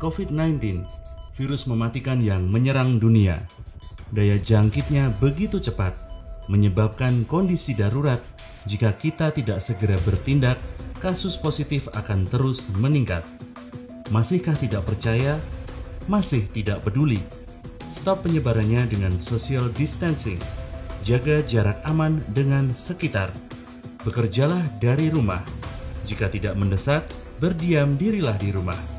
COVID-19, virus mematikan yang menyerang dunia. Daya jangkitnya begitu cepat, menyebabkan kondisi darurat. Jika kita tidak segera bertindak, kasus positif akan terus meningkat. Masihkah tidak percaya? Masih tidak peduli? Stop penyebarannya dengan social distancing. Jaga jarak aman dengan sekitar. Bekerjalah dari rumah. Jika tidak mendesak, berdiam dirilah di rumah.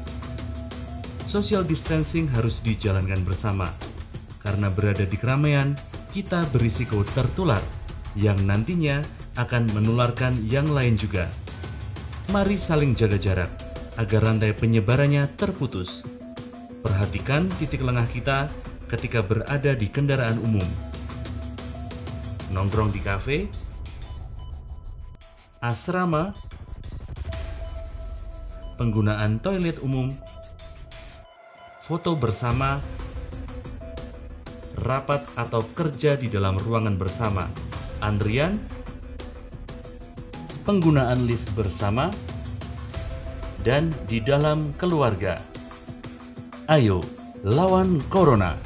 Social distancing harus dijalankan bersama. Karena berada di keramaian, kita berisiko tertular, yang nantinya akan menularkan yang lain juga. Mari saling jaga jarak, agar rantai penyebarannya terputus. Perhatikan titik lengah kita ketika berada di kendaraan umum. Nongkrong di kafe, asrama, penggunaan toilet umum, foto bersama, rapat atau kerja di dalam ruangan bersama, antrian, penggunaan lift bersama, dan di dalam keluarga. Ayo, lawan Corona!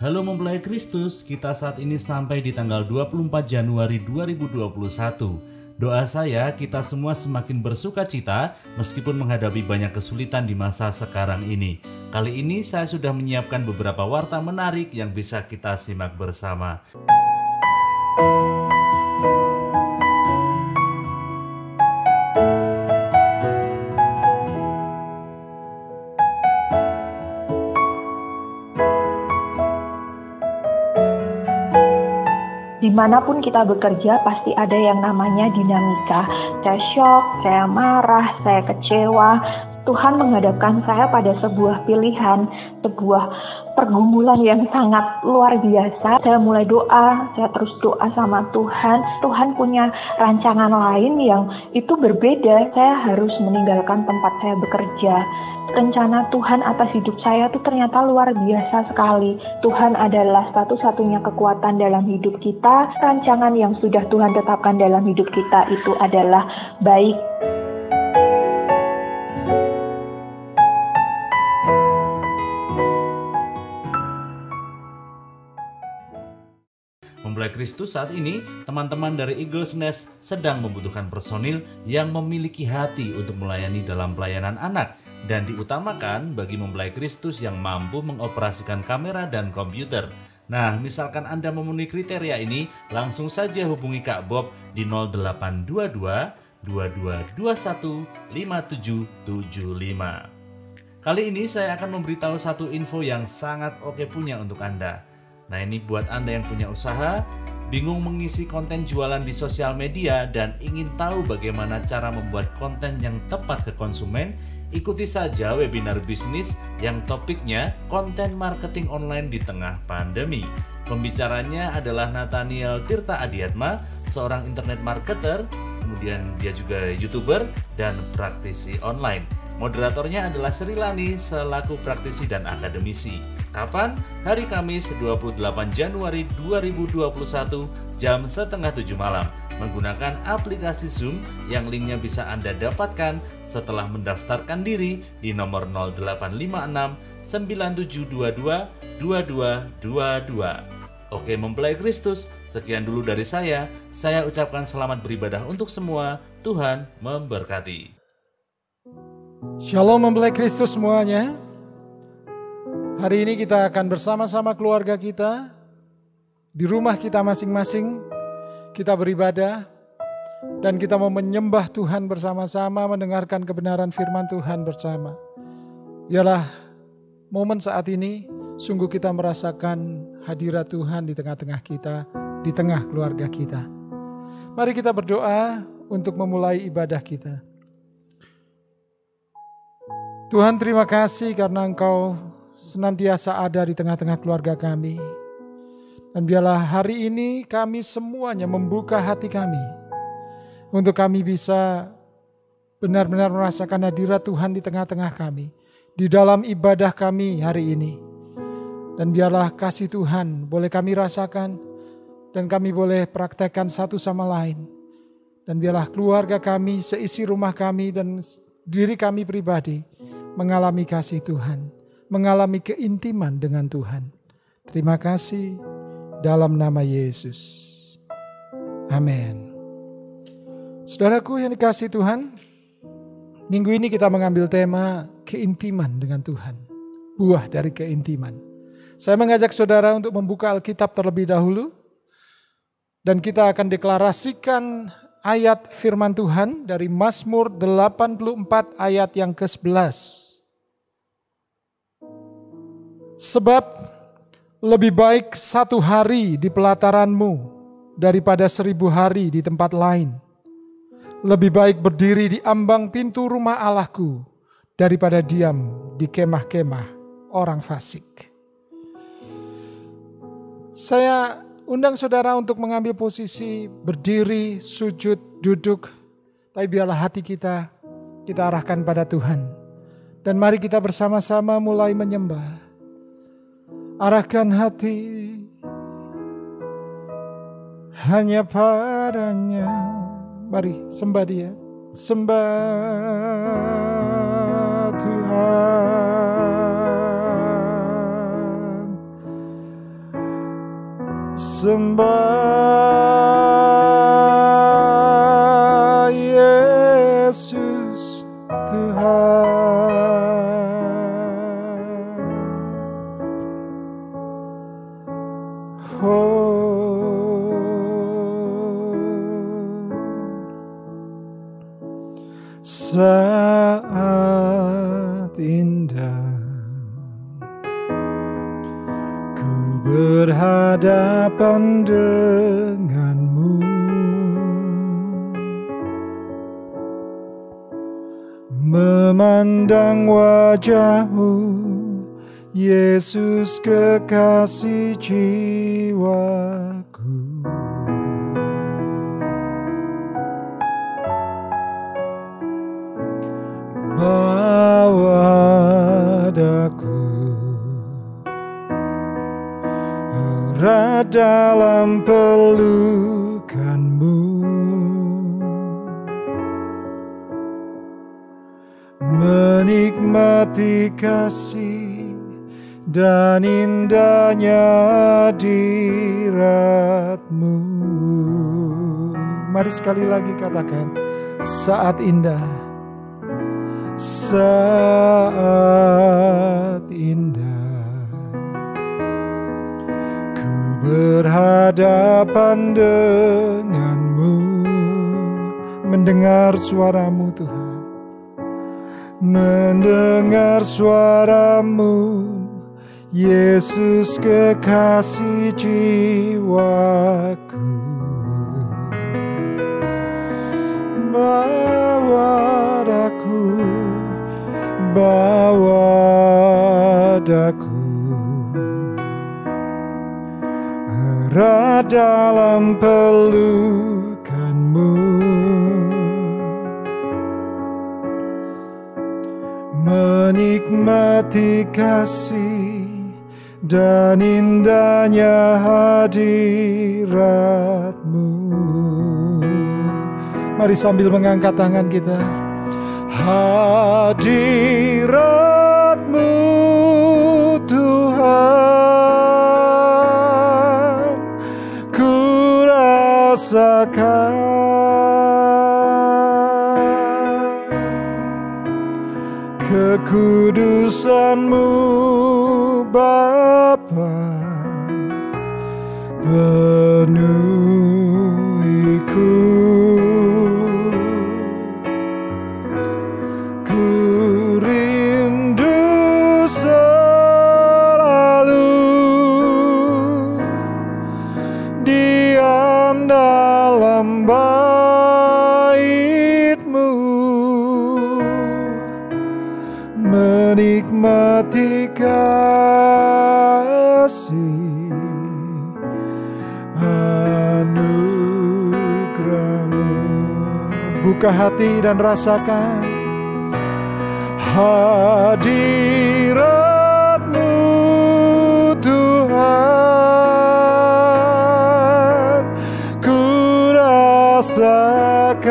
Halo mempelai Kristus, kita saat ini sampai di tanggal 24 Januari 2021. Doa saya kita semua semakin bersuka cita meskipun menghadapi banyak kesulitan di masa sekarang ini. Kali ini saya sudah menyiapkan beberapa warta menarik yang bisa kita simak bersama. Dimanapun kita bekerja pasti ada yang namanya dinamika. Saya shock, saya marah, saya kecewa. Tuhan menghadapkan saya pada sebuah pilihan, sebuah pergumulan yang sangat luar biasa. Saya mulai doa, saya terus doa sama Tuhan. Tuhan punya rancangan lain yang itu berbeda. Saya harus meninggalkan tempat saya bekerja. Rencana Tuhan atas hidup saya itu ternyata luar biasa sekali. Tuhan adalah satu-satunya kekuatan dalam hidup kita. Rancangan yang sudah Tuhan tetapkan dalam hidup kita itu adalah baik. Mempelai Kristus, saat ini teman-teman dari Eagles Nest sedang membutuhkan personil yang memiliki hati untuk melayani dalam pelayanan anak, dan diutamakan bagi mempelai Kristus yang mampu mengoperasikan kamera dan komputer. Nah, misalkan Anda memenuhi kriteria ini, langsung saja hubungi Kak Bob di 0822 2221 5775. Kali ini saya akan memberitahu satu info yang sangat oke punya untuk Anda. Nah, ini buat Anda yang punya usaha, bingung mengisi konten jualan di sosial media, dan ingin tahu bagaimana cara membuat konten yang tepat ke konsumen, ikuti saja webinar bisnis yang topiknya konten marketing online di tengah pandemi. Pembicaranya adalah Nathaniel Tirta Adiatma, seorang internet marketer, kemudian dia juga YouTuber dan praktisi online. Moderatornya adalah Sri Lani selaku praktisi dan akademisi. Kapan? Hari Kamis 28 Januari 2021 jam 6:30 malam menggunakan aplikasi Zoom yang linknya bisa Anda dapatkan setelah mendaftarkan diri di nomor 0856 9722 2222. Oke mempelai Kristus, sekian dulu dari saya. Saya ucapkan selamat beribadah untuk semua. Tuhan memberkati. Shalom mempelai Kristus semuanya. Hari ini kita akan bersama-sama keluarga kita, di rumah kita masing-masing, kita beribadah, dan kita mau menyembah Tuhan bersama-sama, mendengarkan kebenaran firman Tuhan bersama. Biarlah momen saat ini, sungguh kita merasakan hadirat Tuhan di tengah-tengah kita, di tengah keluarga kita. Mari kita berdoa untuk memulai ibadah kita. Tuhan, terima kasih karena Engkau senantiasa ada di tengah-tengah keluarga kami. Dan biarlah hari ini kami semuanya membuka hati kami untuk kami bisa benar-benar merasakan hadirat Tuhan di tengah-tengah kami, di dalam ibadah kami hari ini. Dan biarlah kasih Tuhan boleh kami rasakan dan kami boleh praktekkan satu sama lain. Dan biarlah keluarga kami, seisi rumah kami dan diri kami pribadi mengalami kasih Tuhan, mengalami keintiman dengan Tuhan. Terima kasih dalam nama Yesus. Amin. Saudaraku yang dikasihi Tuhan, minggu ini kita mengambil tema keintiman dengan Tuhan. Buah dari keintiman. Saya mengajak saudara untuk membuka Alkitab terlebih dahulu. Dan kita akan deklarasikan ayat firman Tuhan dari Mazmur 84 ayat yang ke-11. Sebab lebih baik 1 hari di pelataranmu daripada 1000 hari di tempat lain. Lebih baik berdiri di ambang pintu rumah Allahku daripada diam di kemah-kemah orang fasik. Saya undang saudara untuk mengambil posisi berdiri, sujud, duduk. Tapi biarlah hati kita arahkan pada Tuhan. Dan mari kita bersama-sama mulai menyembah. Arahkan hati hanya padanya. Mari sembah Dia. Sembah Tuhan. Sembah Yesus Tuhan. Saat indah ku berhadapan denganmu, memandang wajahmu, Yesus kekasih jiwaku. Bawa daku erat dalam pelukanmu, menikmati kasih dan indahnya hadiratmu. Mari sekali lagi katakan, saat indah. Saat indah ku berhadapan denganmu, mendengar suaramu Tuhan, mendengar suaramu, Yesus kekasih jiwaku. Bawa daku, bawa daku erat dalam pelukanmu, menikmati kasih dan indahnya hadiratmu. Mari sambil mengangkat tangan kita. Hadirat-Mu Tuhan, ku rasakan kekudusan-Mu Bapa, penuhiku. Menikmati kasih anugerah-Mu. Buka hati dan rasakan hadirat-Mu Tuhan, ku rasakan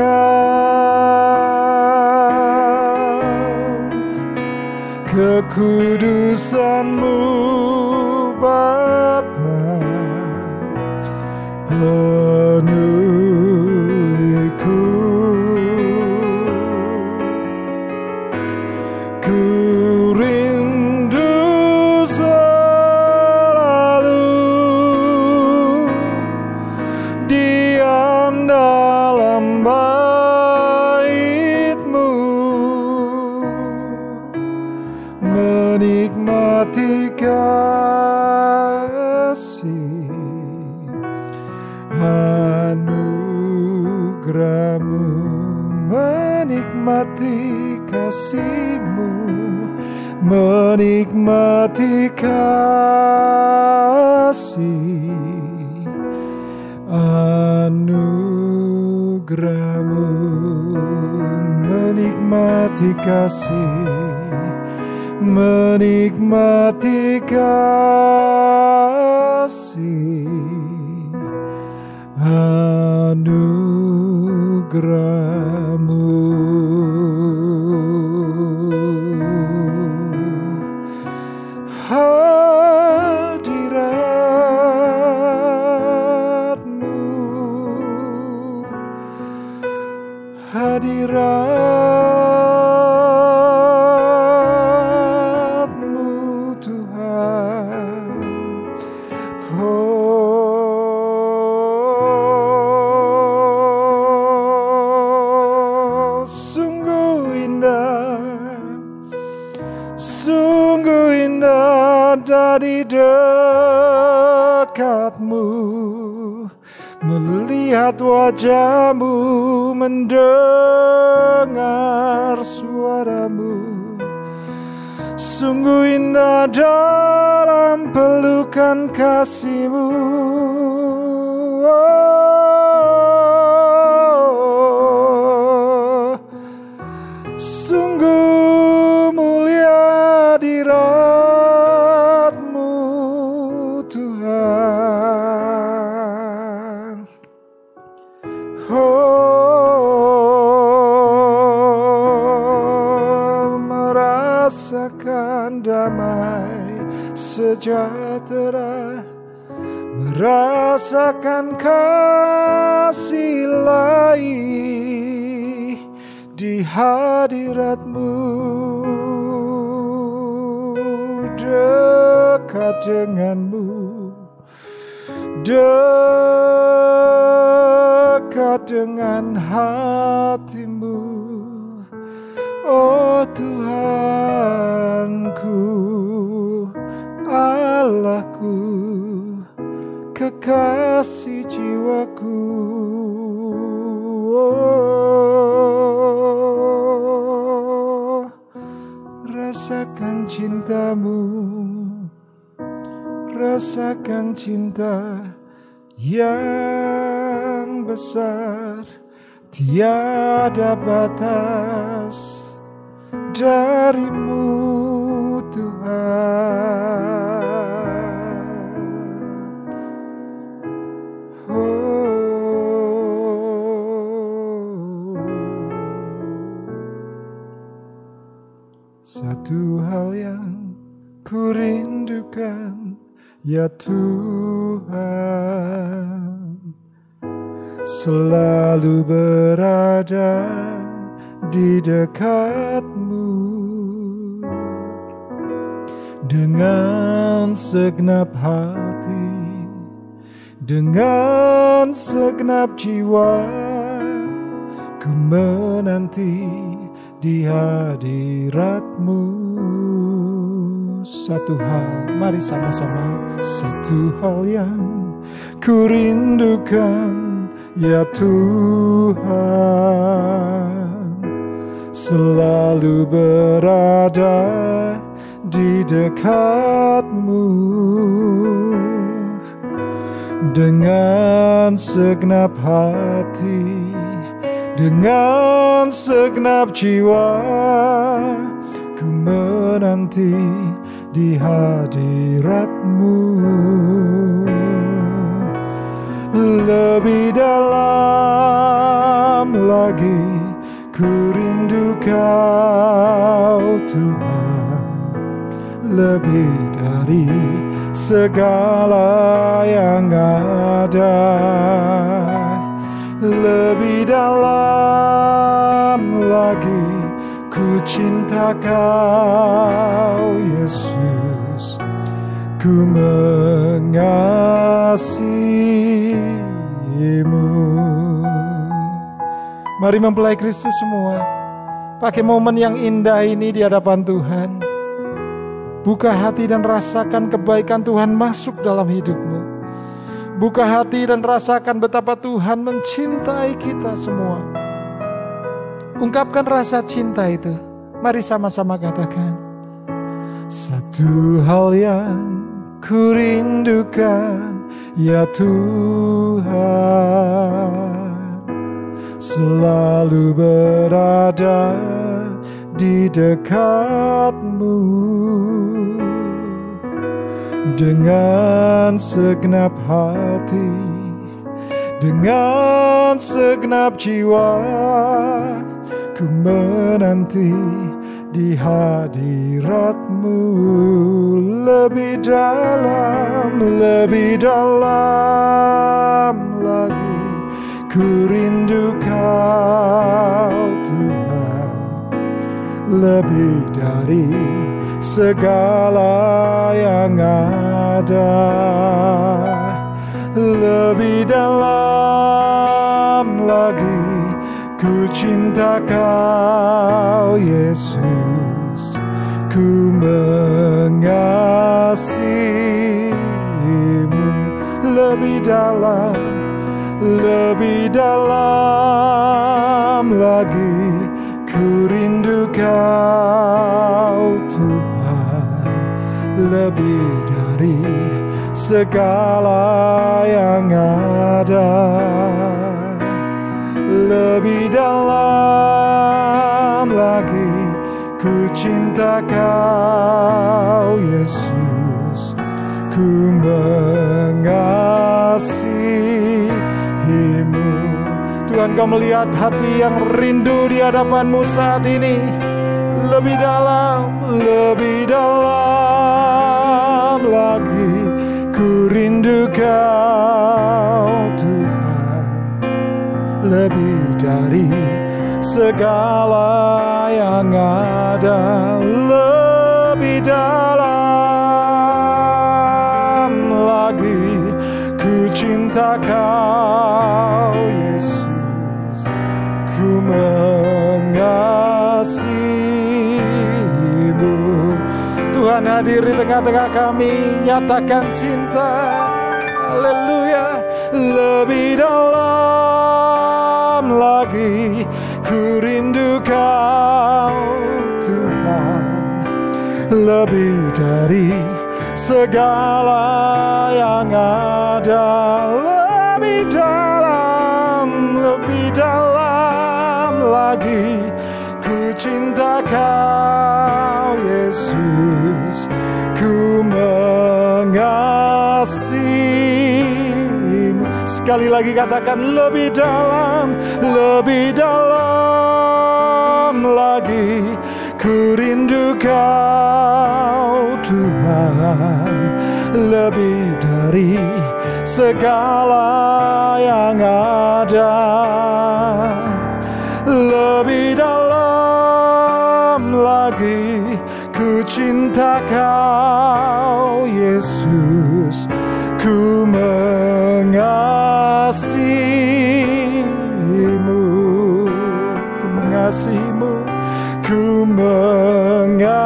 Bapa, penuhiku, ku rindu selalu diam dalam bait-Mu, menikmati kasih anugerah-Mu, menikmati kasih-Mu, menikmati kasih anugerah-Mu, menikmati kasih, menikmati kasih anugerah-Mu. Hadirat-Mu, hadirat-Mu Tuhan. Oh, sungguh indah dari dekat-Mu, melihat wajah-Mu, mendengar suara-Mu. Sungguh indah dalam pelukan kasih-Mu. Oh, sungguh mulia hadirat-Mu Tuhan. Oh, merasakan damai sejahtera, merasakan kasih ilahi di hadirat-Mu, dekat dengan-Mu, dekat dengan hati-Mu. Oh Tuhanku, Allahku, kekasih jiwaku. Oh, rasakan cinta-Mu, rasakan cinta yang besar, tiada batas dari-Mu Tuhan. Oh, satu hal yang ku rindukan, ya Tuhan, selalu berada di dekat-Mu, dengan segenap hati, dengan segenap jiwa, ku menanti di hadirat-Mu. Satu hal, mari sama-sama, satu hal yang ku rindukan, ya Tuhan, selalu berada di dekat-Mu, dengan segenap hati, dengan segenap jiwa, ku menanti di hadirat-Mu. Lebih dalam lagi ku rindu Kau Tuhan, lebih dari segala yang ada. Lebih dalam lagi ku cinta Kau Yesus, ku mengasihi-Mu. Mari mempelai Kristus semua, pakai momen yang indah ini di hadapan Tuhan. Buka hati dan rasakan kebaikan Tuhan masuk dalam hidupmu. Buka hati dan rasakan betapa Tuhan mencintai kita semua. Ungkapkan rasa cinta itu. Mari sama-sama katakan. Satu hal yang ku rindukan, ya Tuhan, selalu berada di dekat-Mu. Dengan segenap hati, dengan segenap jiwa, ku menanti di hadirat-Mu. Lebih dalam lagi, ku rindu Kau Tuhan, lebih dari segala yang ada. Lebih dalam lagi ku cinta Kau Yesus, ku mengasihi-Mu. Lebih dalam lagi ku rindu Kau Tuhan, lebih dari segala yang ada. Lebih dalam lagi ku cinta Kau Yesus, ku mengasihi-Mu. Tuhan, Kau melihat hati yang rindu di hadapan-Mu saat ini. Lebih dalam lagi ku rindu Kau Tuhan, lebih dari segala yang ada. Lebih dalam lagi ku cinta Kau Yesus, ku mengasihi-Mu. Tuhan hadir di tengah-tengah kami, nyatakan cinta. Haleluya. Lebih dalam lagi ku rindu Kau Tuhan, lebih dari segala yang ada. Lebih dalam lagi ku cinta Kau Yesus, ku mengasihi-Mu. Sekali lagi katakan, lebih dalam lagi ku rindu Kau Tuhan, lebih dari segala yang ada. Lebih dalam lagi ku cinta Kau Yesus, ku mengasihi-Mu, ku mengasihi-Mu, ku mengasihi-Mu,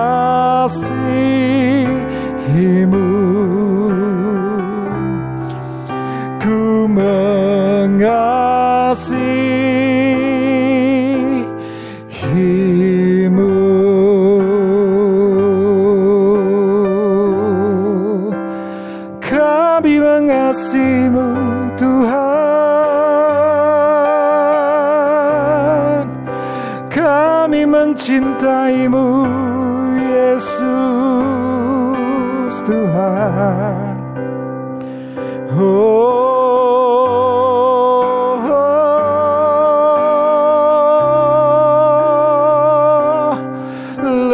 ku mengasihi-Mu. Kami mengasihi-Mu Tuhan, kami mencintai-Mu Yesus Tuhan.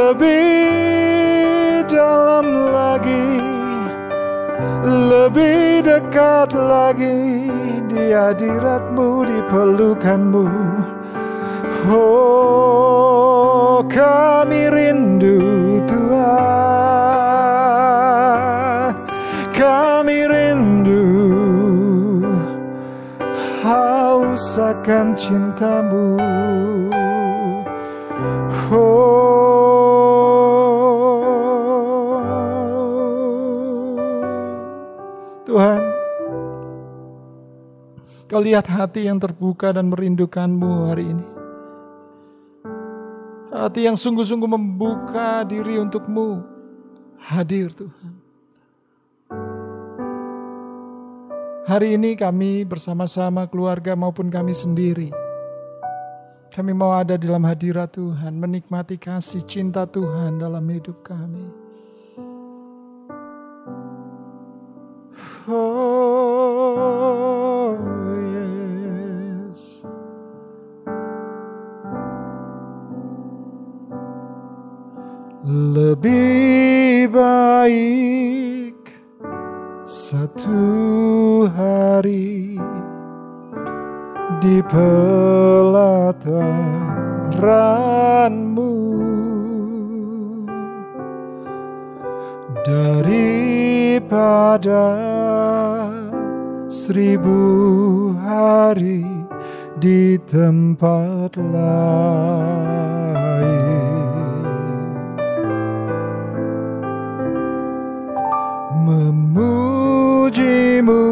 Lebih dalam lagi dekat lagi di hadirat-Mu, di pelukan-Mu. Oh, kami rindu Tuhan, kami rindu haus akan cinta-Mu. Tuhan, Kau lihat hati yang terbuka dan merindukan-Mu hari ini. Hati yang sungguh-sungguh membuka diri untuk-Mu hadir Tuhan. Hari ini kami bersama-sama keluarga maupun kami sendiri, kami mau ada dalam hadirat Tuhan, menikmati kasih cinta Tuhan dalam hidup kami. Oh yes. Lebih baik satu hari di pelataran-Mu daripada 1000 hari di tempat lain. Memuji-Mu,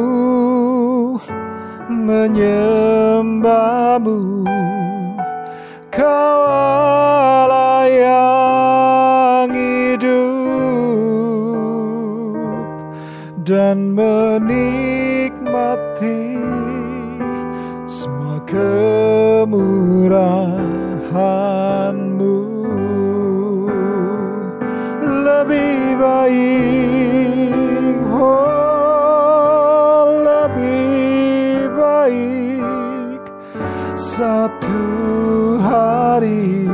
menyembah-Mu, Kau Allah yang hidup, dan menikmati semua kemurahan-Mu. Lebih baik, oh lebih baik satu hari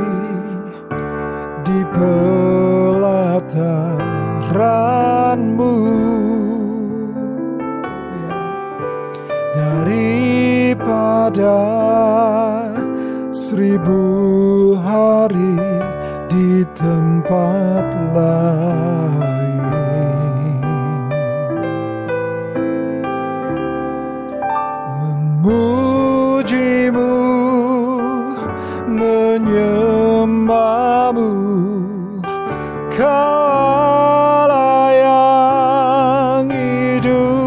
di pelataran-Mu daripada 1000 hari di tempat lain. Memuji-Mu, menyembah-Mu, Kau Allah yang hidup,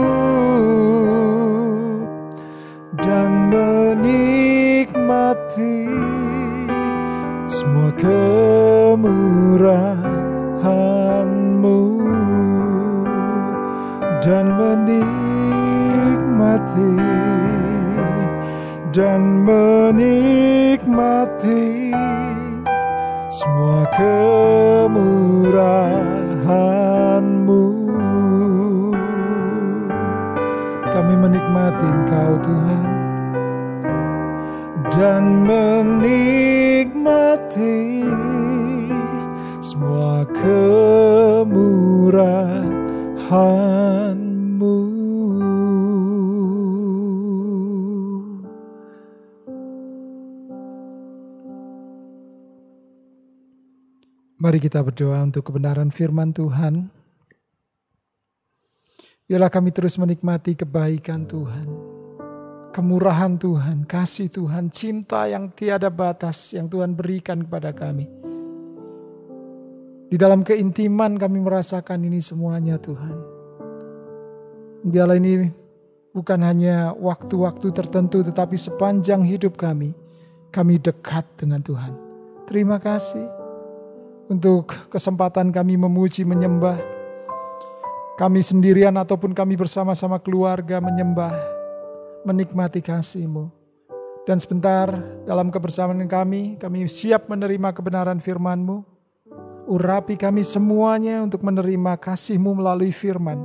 dan menikmati semua kemurahan-Mu, dan menikmati semua kemurahan-Mu. Kami menikmati Engkau Tuhan, dan menikmati semua kemurahan-Mu. Mari kita berdoa untuk kebenaran firman Tuhan. Biarlah kami terus menikmati kebaikan Tuhan, kemurahan Tuhan, kasih Tuhan, cinta yang tiada batas yang Tuhan berikan kepada kami. Di dalam keintiman kami merasakan ini semuanya Tuhan. Biarlah ini bukan hanya waktu-waktu tertentu, tetapi sepanjang hidup kami dekat dengan Tuhan. Terima kasih untuk kesempatan kami memuji, menyembah. Kami sendirian ataupun kami bersama-sama keluarga menyembah, menikmati kasih-Mu. Dan sebentar dalam kebersamaan kami siap menerima kebenaran firman-Mu. Urapi kami semuanya untuk menerima kasih-Mu melalui firman,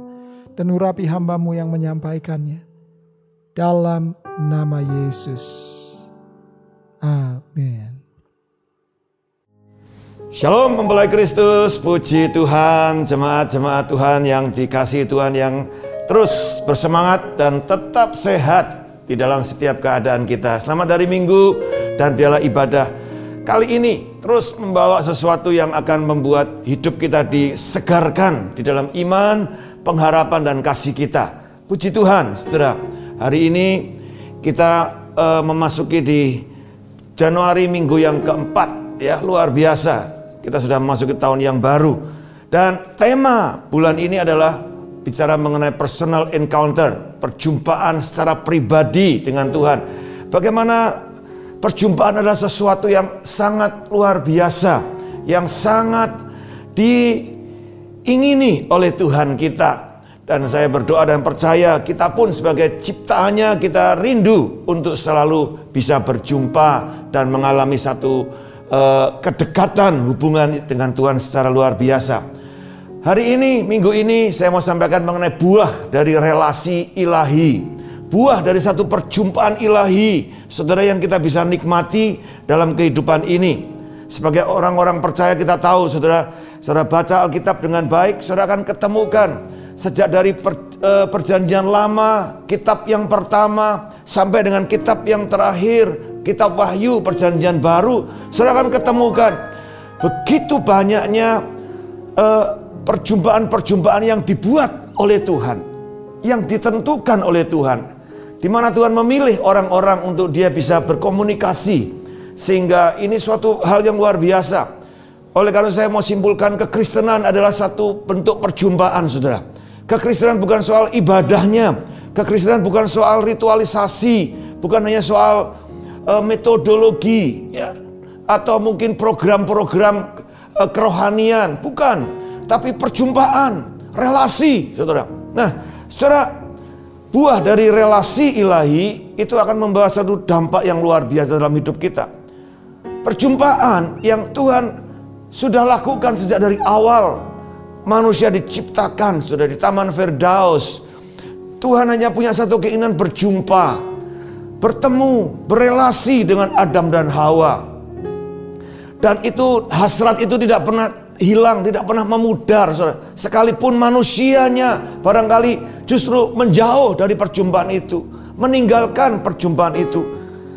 dan urapi hamba-Mu yang menyampaikannya. Dalam nama Yesus. Amin. Shalom mempelai Kristus, puji Tuhan, jemaat-jemaat Tuhan yang dikasihi Tuhan yang terus bersemangat dan tetap sehat di dalam setiap keadaan kita. Selamat hari Minggu dan biarlah ibadah kali ini terus membawa sesuatu yang akan membuat hidup kita disegarkan di dalam iman, pengharapan dan kasih kita. Puji Tuhan, saudara. Hari ini kita memasuki di Januari minggu yang keempat, ya, luar biasa. Kita sudah memasuki tahun yang baru. Dan tema bulan ini adalah bicara mengenai personal encounter, perjumpaan secara pribadi dengan Tuhan. Bagaimana perjumpaan adalah sesuatu yang sangat luar biasa, yang sangat diingini oleh Tuhan kita. Dan saya berdoa dan percaya kita pun sebagai ciptaannya kita rindu untuk selalu bisa berjumpa dan mengalami satu kedekatan hubungan dengan Tuhan secara luar biasa. Hari ini, minggu ini saya mau sampaikan mengenai buah dari relasi ilahi. Buah dari satu perjumpaan ilahi, saudara, yang kita bisa nikmati dalam kehidupan ini. Sebagai orang-orang percaya kita tahu, saudara baca Alkitab dengan baik, saudara akan ketemukan sejak dari perjanjian lama, kitab yang pertama, sampai dengan kitab yang terakhir, kitab Wahyu, perjanjian baru, saudara akan ketemukan begitu banyaknya perjumpaan-perjumpaan yang dibuat oleh Tuhan, yang ditentukan oleh Tuhan, di mana Tuhan memilih orang-orang untuk dia bisa berkomunikasi, sehingga ini suatu hal yang luar biasa. Oleh karena saya mau simpulkan, kekristenan adalah satu bentuk perjumpaan, saudara. Kekristenan bukan soal ibadahnya, kekristenan bukan soal ritualisasi, bukan hanya soal metodologi, ya, atau mungkin program-program kerohanian, bukan. Tapi perjumpaan, relasi, saudara. Nah, saudara, buah dari relasi ilahi itu akan membawa satu dampak yang luar biasa dalam hidup kita. Perjumpaan yang Tuhan sudah lakukan sejak dari awal manusia diciptakan, sudah di Taman Firdaus. Tuhan hanya punya satu keinginan, berjumpa, bertemu, berelasi dengan Adam dan Hawa. Dan itu, hasrat itu tidak pernah hilang, tidak pernah memudar, saudara. Sekalipun manusianya barangkali justru menjauh dari perjumpaan itu, meninggalkan perjumpaan itu,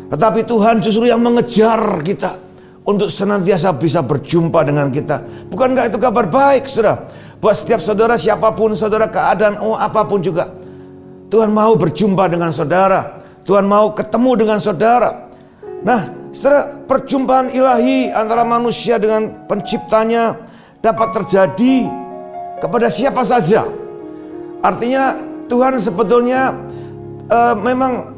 tetapi Tuhan justru yang mengejar kita untuk senantiasa bisa berjumpa dengan kita. Bukankah itu kabar baik, saudara? Buat setiap saudara, siapapun saudara, keadaan apapun juga, Tuhan mau berjumpa dengan saudara, Tuhan mau ketemu dengan saudara. Nah, saudara, perjumpaan ilahi antara manusia dengan penciptanya dapat terjadi kepada siapa saja. Artinya Tuhan sebetulnya memang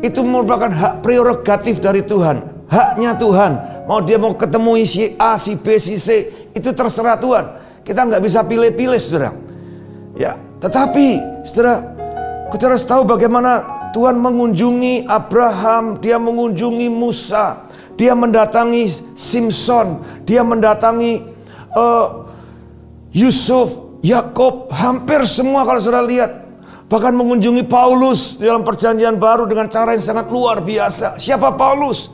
itu merupakan hak prerogatif dari Tuhan, haknya Tuhan. Mau dia mau ketemu si A, si B, si C, itu terserah Tuhan. Kita nggak bisa pilih-pilih, saudara. Ya, tetapi saudara, kita harus tahu bagaimana Tuhan mengunjungi Abraham, dia mengunjungi Musa, dia mendatangi Simpson, dia mendatangi Yusuf, Yakob, hampir semua kalau saudara lihat. Bahkan mengunjungi Paulus dalam perjanjian baru dengan cara yang sangat luar biasa. Siapa Paulus?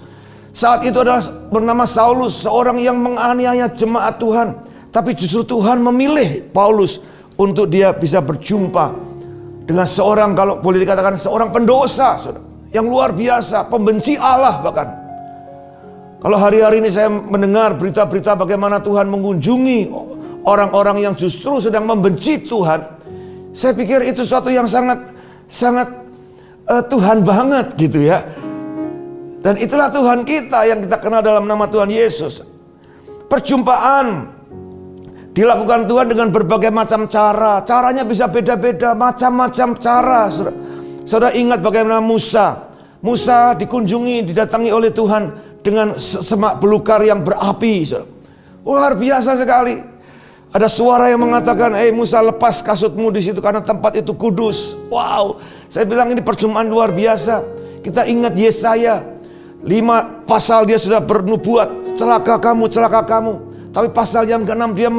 Saat itu adalah bernama Saulus, seorang yang menganiaya jemaat Tuhan. Tapi justru Tuhan memilih Paulus untuk dia bisa berjumpa dengan seorang, kalau boleh dikatakan seorang pendosa, saudara, yang luar biasa, pembenci Allah bahkan. Kalau hari-hari ini saya mendengar berita-berita bagaimana Tuhan mengunjungi orang-orang yang justru sedang membenci Tuhan, saya pikir itu suatu yang sangat Tuhan banget gitu ya. Dan itulah Tuhan kita yang kita kenal dalam nama Tuhan Yesus. Perjumpaan dilakukan Tuhan dengan berbagai macam cara. Caranya bisa beda-beda, macam-macam cara. Saudara ingat bagaimana Musa dikunjungi, didatangi oleh Tuhan dengan semak belukar yang berapi. Luar biasa sekali. Ada suara yang mengatakan, "Hei Musa, lepas kasutmu di situ karena tempat itu kudus." Wow, saya bilang ini perjumpaan luar biasa. Kita ingat Yesaya 5 pasal dia sudah bernubuat, celaka kamu, celaka kamu. Tapi pasal yang ke-6 dia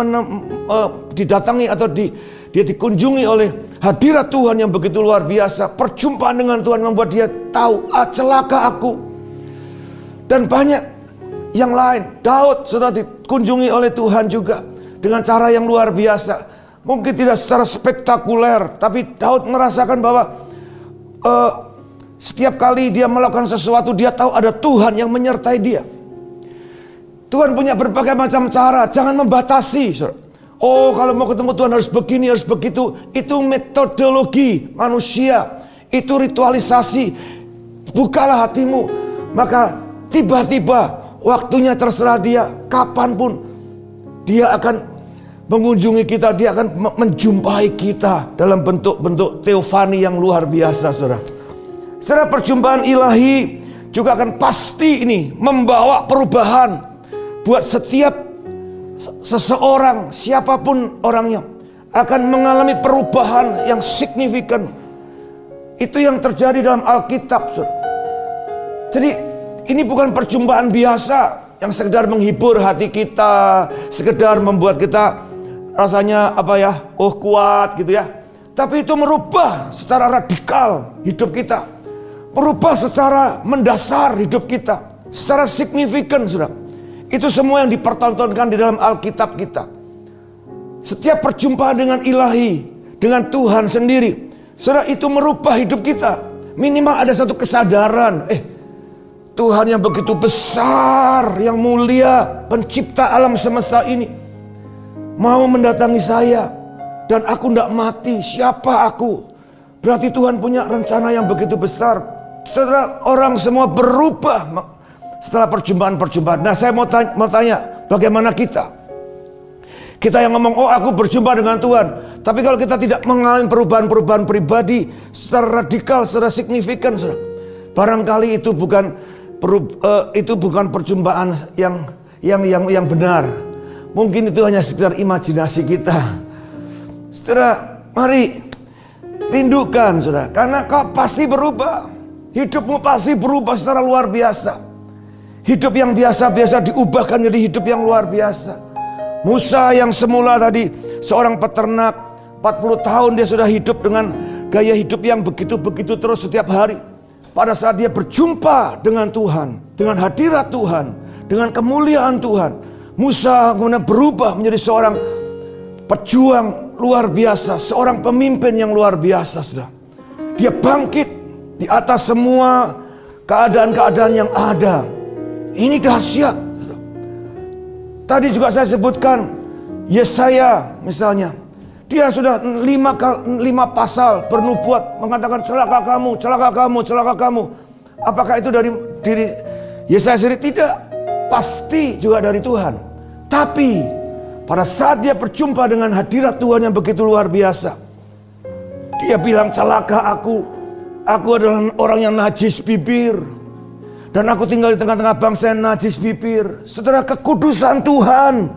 didatangi atau dia dikunjungi oleh hadirat Tuhan yang begitu luar biasa. Perjumpaan dengan Tuhan membuat dia tahu, celaka aku. Dan banyak yang lain. Daud sudah dikunjungi oleh Tuhan juga dengan cara yang luar biasa. mungkin tidak secara spektakuler, tapi Daud merasakan bahwa setiap kali dia melakukan sesuatu, dia tahu ada Tuhan yang menyertai dia. Tuhan punya berbagai macam cara, jangan membatasi. Oh, kalau mau ketemu Tuhan harus begini, harus begitu. Itu metodologi manusia, itu ritualisasi. Bukalah hatimu, maka tiba-tiba waktunya terserah dia. Kapanpun dia akan mengunjungi kita, dia akan menjumpai kita dalam bentuk-bentuk teofani yang luar biasa, saudara. Secara perjumpaan ilahi juga akan pasti ini membawa perubahan buat setiap seseorang, siapapun orangnya, akan mengalami perubahan yang signifikan. Itu yang terjadi dalam Alkitab, saudara. Jadi ini bukan perjumpaan biasa yang sekedar menghibur hati kita, sekedar membuat kita rasanya kuat gitu ya. Tapi itu merubah secara radikal hidup kita. Merubah secara mendasar hidup kita, secara signifikan, saudara. Itu semua yang dipertontonkan di dalam Alkitab kita. Setiap perjumpaan dengan ilahi, dengan Tuhan sendiri, saudara, itu merubah hidup kita. Minimal ada satu kesadaran, Tuhan yang begitu besar, yang mulia, pencipta alam semesta ini, mau mendatangi saya, dan aku tidak mati. Siapa aku? Berarti Tuhan punya rencana yang begitu besar. Saudara, orang semua berubah setelah perjumpaan-perjumpaan. Nah, saya mau tanya, bagaimana kita? Kita yang ngomong, oh aku berjumpa dengan Tuhan. Tapi kalau kita tidak mengalami perubahan-perubahan pribadi secara radikal, secara signifikan, saudara, barangkali itu bukan perjumpaan yang benar. Mungkin itu hanya sekedar imajinasi kita. Saudara, mari rindukan, saudara, karena kau pasti berubah. Hidupmu pasti berubah secara luar biasa. Hidup yang biasa-biasa diubahkan jadi hidup yang luar biasa. Musa yang semula tadi seorang peternak, 40 tahun dia sudah hidup dengan gaya hidup yang begitu-begitu terus setiap hari. Pada saat dia berjumpa dengan Tuhan, dengan hadirat Tuhan, dengan kemuliaan Tuhan, Musa kemudian berubah menjadi seorang pejuang luar biasa, seorang pemimpin yang luar biasa, saudara. Dia bangkit di atas semua keadaan-keadaan yang ada. Ini dahsyat. Tadi juga saya sebutkan Yesaya misalnya. Dia sudah 5 pasal bernubuat mengatakan celaka kamu, celaka kamu, celaka kamu. Apakah itu dari diri Yesaya sendiri? Tidak. Pasti juga dari Tuhan. Tapi pada saat dia berjumpa dengan hadirat Tuhan yang begitu luar biasa, dia bilang, celaka aku adalah orang yang najis bibir, dan aku tinggal di tengah-tengah bangsa yang najis bibir. Saudara, kekudusan Tuhan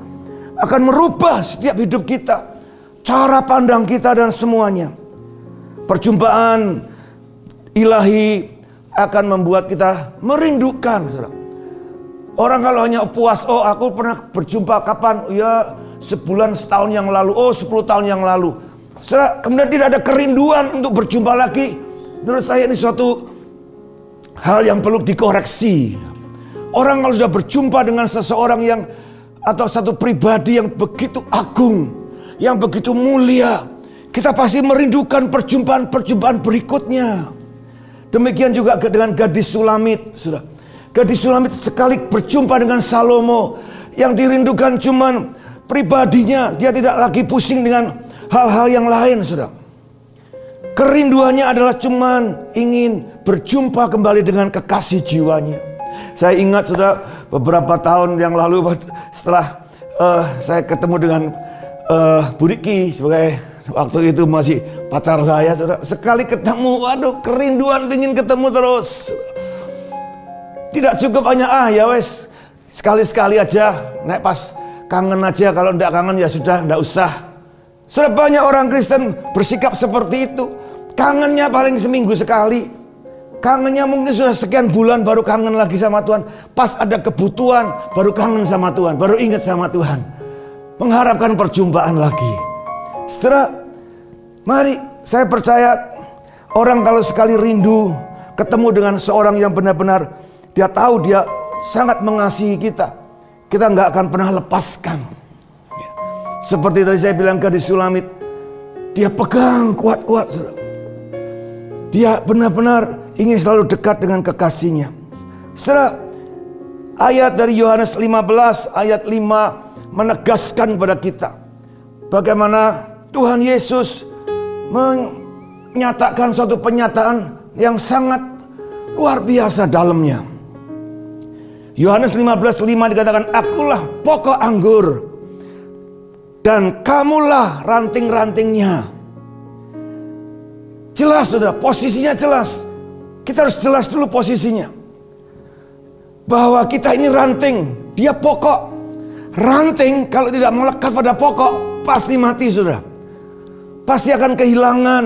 akan merubah setiap hidup kita, cara pandang kita dan semuanya. Perjumpaan ilahi akan membuat kita merindukan, saudara. Orang kalau hanya puas, oh aku pernah berjumpa kapan? Ya sebulan, setahun yang lalu, oh 10 tahun yang lalu. Saudara, kemudian tidak ada kerinduan untuk berjumpa lagi. Menurut saya ini suatu hal yang perlu dikoreksi. Orang kalau sudah berjumpa dengan seseorang yang, atau satu pribadi yang begitu agung, yang begitu mulia, kita pasti merindukan perjumpaan-perjumpaan berikutnya. Demikian juga dengan gadis Sulamit, saudara. Gadis Sulamit sekali berjumpa dengan Salomo, yang dirindukan cuman pribadinya, dia tidak lagi pusing dengan hal-hal yang lain, saudara. Kerinduannya adalah cuman ingin berjumpa kembali dengan kekasih jiwanya. Saya ingat, saudara, beberapa tahun yang lalu setelah saya ketemu dengan Bu Riki sebagai waktu itu masih pacar saya, saudara. Sekali ketemu, waduh, kerinduan ingin ketemu terus. Tidak cukup hanya ya wes sekali-sekali aja, naik pas kangen aja, kalau tidak kangen ya sudah, tidak usah. Sudah banyak orang Kristen bersikap seperti itu. Kangennya paling seminggu sekali. Kangennya mungkin sudah sekian bulan baru kangen lagi sama Tuhan. Pas ada kebutuhan baru kangen sama Tuhan, baru ingat sama Tuhan. Mengharapkan perjumpaan lagi. Setelah, mari, saya percaya orang kalau sekali rindu ketemu dengan seorang yang benar-benar dia tahu dia sangat mengasihi kita, kita nggak akan pernah lepaskan. Seperti tadi saya bilang, gadis Sulamit, dia pegang kuat-kuat, saudara. Dia benar-benar ingin selalu dekat dengan kekasihnya. Saudara, ayat dari Yohanes 15 ayat 5 menegaskan kepada kita bagaimana Tuhan Yesus menyatakan suatu penyataan yang sangat luar biasa dalamnya. Yohanes 15:5 dikatakan, akulah pokok anggur dan kamulah ranting-rantingnya. Jelas saudara, posisinya jelas. Kita harus jelas dulu posisinya. Bahwa kita ini ranting, dia pokok. Ranting kalau tidak melekat pada pokok, pasti mati saudara. Pasti akan kehilangan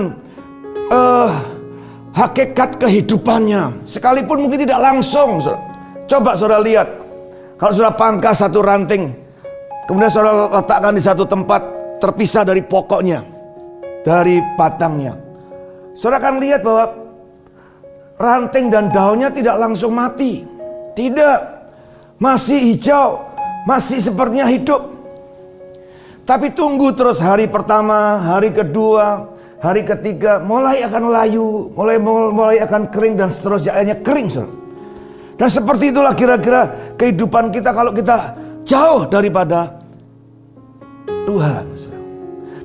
hakikat kehidupannya. Sekalipun mungkin tidak langsung saudara. Coba saudara lihat, kalau saudara pangkas satu ranting, kemudian saudara letakkan di satu tempat terpisah dari pokoknya, dari batangnya. Saudara akan lihat bahwa ranting dan daunnya tidak langsung mati. Tidak, masih hijau, masih sepertinya hidup. Tapi tunggu terus, hari pertama, hari kedua, hari ketiga mulai akan layu, mulai akan kering dan seterusnya, akhirnya kering saudara. Dan seperti itulah kira-kira kehidupan kita kalau kita jauh daripada Tuhan.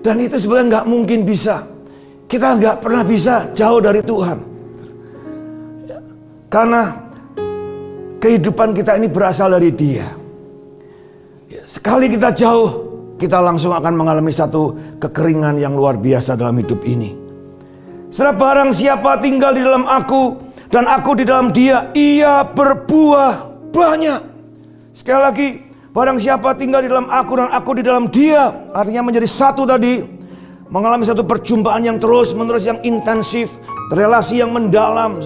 Dan itu sebenarnya nggak mungkin bisa. Kita nggak pernah bisa jauh dari Tuhan. Karena kehidupan kita ini berasal dari Dia. Sekali kita jauh, kita langsung akan mengalami satu kekeringan yang luar biasa dalam hidup ini. Setelah barang siapa tinggal di dalam aku dan aku di dalam dia, ia berbuah banyak. Sekali lagi, barang siapa tinggal di dalam aku dan aku di dalam dia, artinya menjadi satu tadi. Mengalami satu perjumpaan yang terus-menerus, yang intensif, relasi yang mendalam.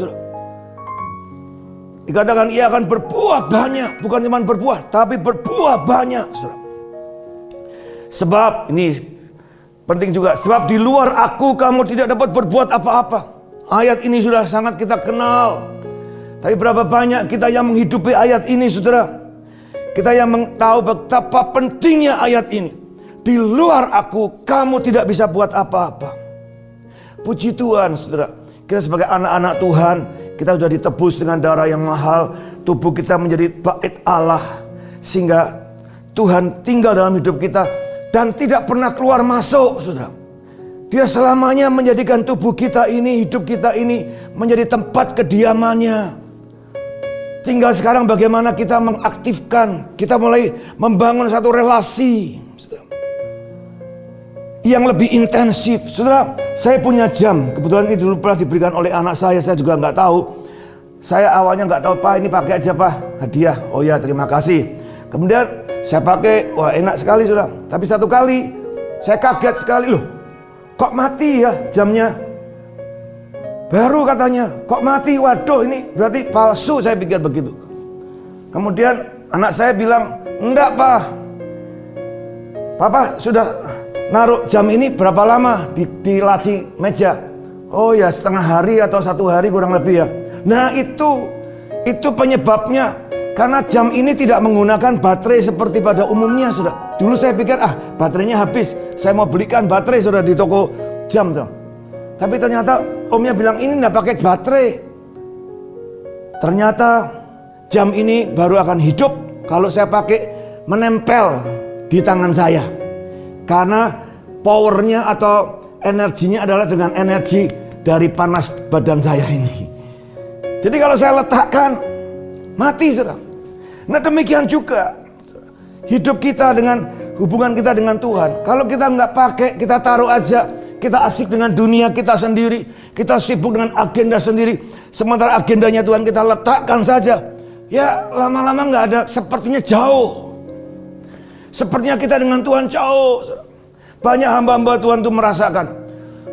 Dikatakan ia akan berbuah banyak, bukan cuma berbuah, tapi berbuah banyak. Sebab, ini penting juga, sebab di luar aku kamu tidak dapat berbuat apa-apa. Ayat ini sudah sangat kita kenal. Tapi berapa banyak kita yang menghidupi ayat ini, saudara? Kita yang tahu betapa pentingnya ayat ini. Di luar aku, kamu tidak bisa buat apa-apa. Puji Tuhan, saudara. Kita sebagai anak-anak Tuhan, kita sudah ditebus dengan darah yang mahal. Tubuh kita menjadi bait Allah. Sehingga Tuhan tinggal dalam hidup kita dan tidak pernah keluar masuk, saudara. Dia selamanya menjadikan tubuh kita ini, hidup kita ini menjadi tempat kediamannya. Tinggal sekarang bagaimana kita mengaktifkan, kita mulai membangun satu relasi yang lebih intensif. Saudara, saya punya jam. Kebetulan ini dulu pernah diberikan oleh anak saya juga nggak tahu. Saya awalnya nggak tahu, Pak ini pakai aja Pak, hadiah. Oh ya, terima kasih. Kemudian saya pakai, wah enak sekali saudara. Tapi satu kali saya kaget sekali, loh kok mati ya jamnya. Baru katanya, kok mati, waduh ini berarti palsu, saya pikir begitu. Kemudian anak saya bilang, enggak Pak, Papa sudah naruh jam ini berapa lama di laci meja? Oh ya setengah hari atau 1 hari kurang lebih ya. Nah itu penyebabnya. Karena jam ini tidak menggunakan baterai seperti pada umumnya sudah. Dulu saya pikir baterainya habis, saya mau belikan baterai sudah di toko jam tuh. Tapi ternyata omnya bilang ini nggak pakai baterai. Ternyata jam ini baru akan hidup kalau saya pakai menempel di tangan saya. Karena powernya atau energinya adalah dengan energi dari panas badan saya ini. Jadi kalau saya letakkan, mati saudara. Nah demikian juga hidup kita dengan hubungan kita dengan Tuhan. Kalau kita nggak pakai, kita taruh aja, kita asik dengan dunia kita sendiri, kita sibuk dengan agenda sendiri. Sementara agendanya Tuhan kita letakkan saja, ya lama-lama nggak ada, sepertinya jauh. Sepertinya kita dengan Tuhan jauh. Banyak hamba-hamba Tuhan itu merasakan,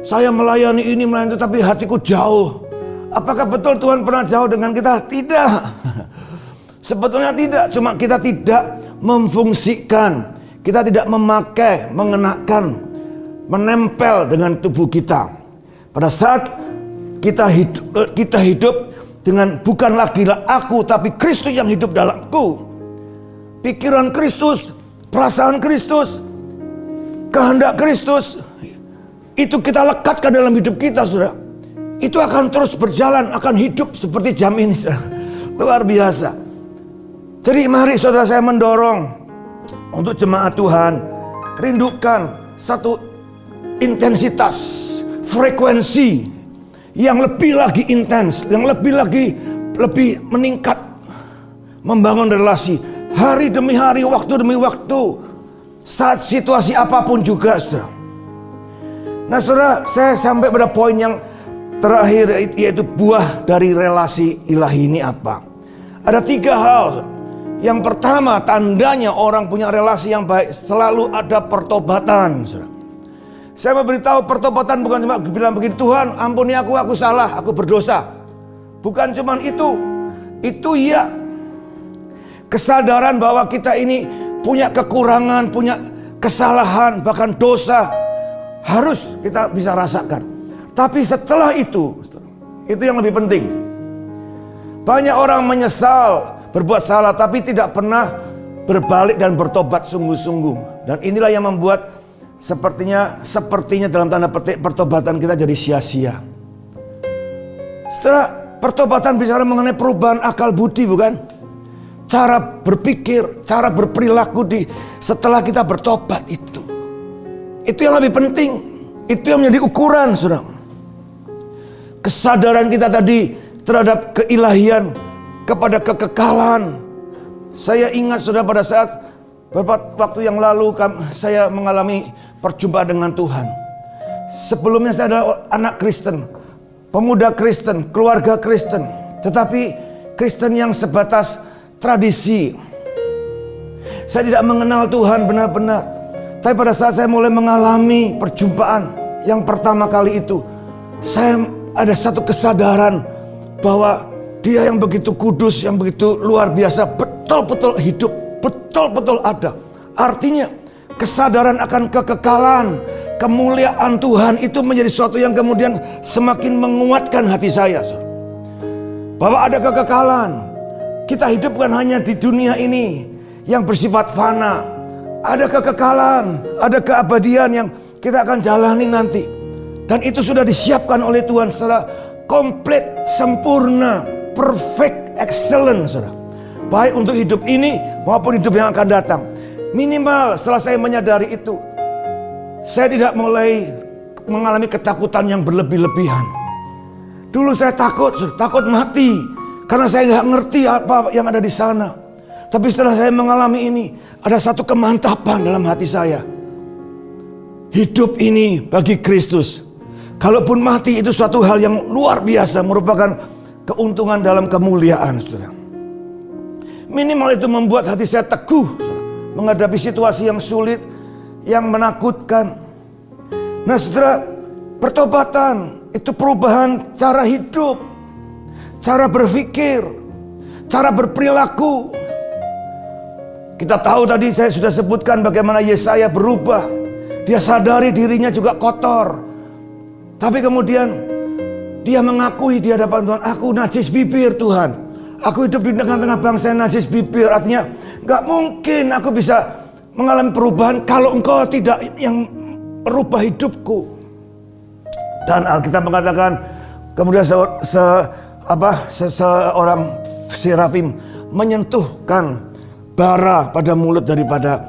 saya melayani ini, melayani itu, tapi hatiku jauh. Apakah betul Tuhan pernah jauh dengan kita? Tidak. Sebetulnya tidak. Cuma kita tidak memfungsikan, kita tidak memakai, mengenakan, menempel dengan tubuh kita. Pada saat kita hidup dengan bukan lagi aku, tapi Kristus yang hidup dalamku. Pikiran Kristus, perasaan Kristus, kehendak Kristus, itu kita lekatkan dalam hidup kita, saudara, itu akan terus berjalan, akan hidup seperti jam ini, saudara. Luar biasa. Jadi mari saudara, saya mendorong untuk jemaat Tuhan, rindukan satu intensitas, frekuensi yang lebih lagi intens, yang lebih meningkat, membangun relasi hari demi hari, waktu demi waktu, saat situasi apapun juga, saudara. Nah saudara, saya sampai pada poin yang terakhir, yaitu buah dari relasi ilahi ini apa? Ada 3 hal. Yang pertama, tandanya orang punya relasi yang baik, selalu ada pertobatan, saudara. Saya memberitahu, pertobatan bukan cuma bilang begini, Tuhan ampuni aku salah, aku berdosa. Bukan cuma itu ya, kesadaran bahwa kita ini punya kekurangan, punya kesalahan, bahkan dosa, harus kita bisa rasakan. Tapi setelah itu yang lebih penting. Banyak orang menyesal berbuat salah, tapi tidak pernah berbalik dan bertobat sungguh-sungguh. Dan inilah yang membuat sepertinya dalam tanda petik pertobatan kita jadi sia-sia. Setelah pertobatan bicara mengenai perubahan akal budi, bukan? Cara berpikir, cara berperilaku setelah kita bertobat itu yang lebih penting. Itu yang menjadi ukuran, saudara. Kesadaran kita tadi terhadap keilahian, kepada kekekalan. Saya ingat, saudara, pada saat beberapa waktu yang lalu saya mengalami perjumpaan dengan Tuhan. Sebelumnya saya adalah anak Kristen, pemuda Kristen, keluarga Kristen, tetapi Kristen yang sebatas tradisi. Saya tidak mengenal Tuhan benar-benar. Tapi pada saat saya mulai mengalami perjumpaan yang pertama kali itu, saya ada satu kesadaran bahwa Dia yang begitu kudus, yang begitu luar biasa, betul-betul hidup, betul-betul ada. Artinya kesadaran akan kekekalan, kemuliaan Tuhan itu menjadi sesuatu yang kemudian semakin menguatkan hati saya, bahwa ada kekekalan. Kita hidup bukan hanya di dunia ini yang bersifat fana. Ada kekekalan, ada keabadian yang kita akan jalani nanti. Dan itu sudah disiapkan oleh Tuhan secara komplit, sempurna, perfect, excellent, saudara. Baik untuk hidup ini maupun hidup yang akan datang. Minimal setelah saya menyadari itu, saya tidak mulai mengalami ketakutan yang berlebih-lebihan. Dulu saya takut mati, karena saya nggak ngerti apa yang ada di sana. Tapi setelah saya mengalami ini, ada satu kemantapan dalam hati saya. Hidup ini bagi Kristus. Kalaupun mati itu suatu hal yang luar biasa, merupakan keuntungan dalam kemuliaan, saudara. Minimal itu membuat hati saya teguh menghadapi situasi yang sulit, yang menakutkan. Nah saudara, pertobatan itu perubahan cara hidup, cara berpikir, cara berperilaku. Kita tahu tadi saya sudah sebutkan bagaimana Yesaya berubah. Dia sadari dirinya juga kotor. Tapi kemudian dia mengakui di hadapan Tuhan, aku najis bibir Tuhan. Aku hidup di tengah-tengah bangsa yang najis bibir. Artinya gak mungkin aku bisa mengalami perubahan kalau engkau tidak yang merubah hidupku. Dan Alkitab mengatakan kemudian seorang serafim menyentuhkan bara pada mulut daripada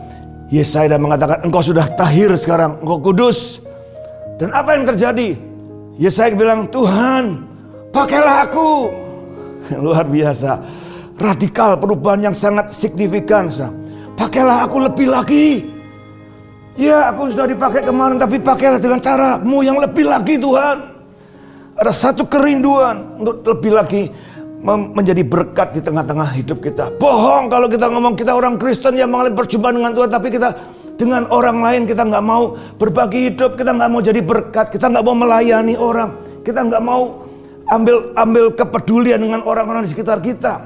Yesaya dan mengatakan, engkau sudah tahir sekarang, engkau kudus. Dan apa yang terjadi? Yesaya bilang, Tuhan pakailah aku. Luar biasa, radikal, perubahan yang sangat signifikan. Pakailah aku lebih lagi. Ya, aku sudah dipakai kemarin, tapi pakailah dengan caramu yang lebih lagi, Tuhan. Ada satu kerinduan untuk lebih lagi menjadi berkat di tengah-tengah hidup kita. Bohong kalau kita ngomong kita orang Kristen yang mengalami perjumpaan dengan Tuhan, tapi kita dengan orang lain kita nggak mau berbagi hidup, kita nggak mau jadi berkat, kita nggak mau melayani orang, kita nggak mau ambil kepedulian dengan orang-orang di sekitar kita.